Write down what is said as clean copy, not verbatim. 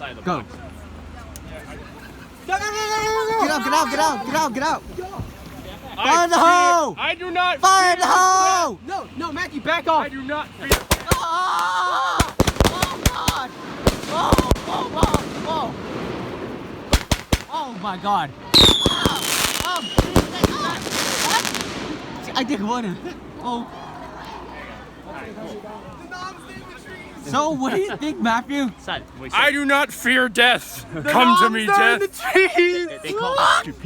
outside the Go. box. Get out. Fire in the hole! I do not Fire in the hole! No, Matthew, back off. I do not fear. Oh, God! Oh my God! I did one. Oh. So what do you think, Matthew? Son, we I do not fear death. Come to me, death. they call it stupidity.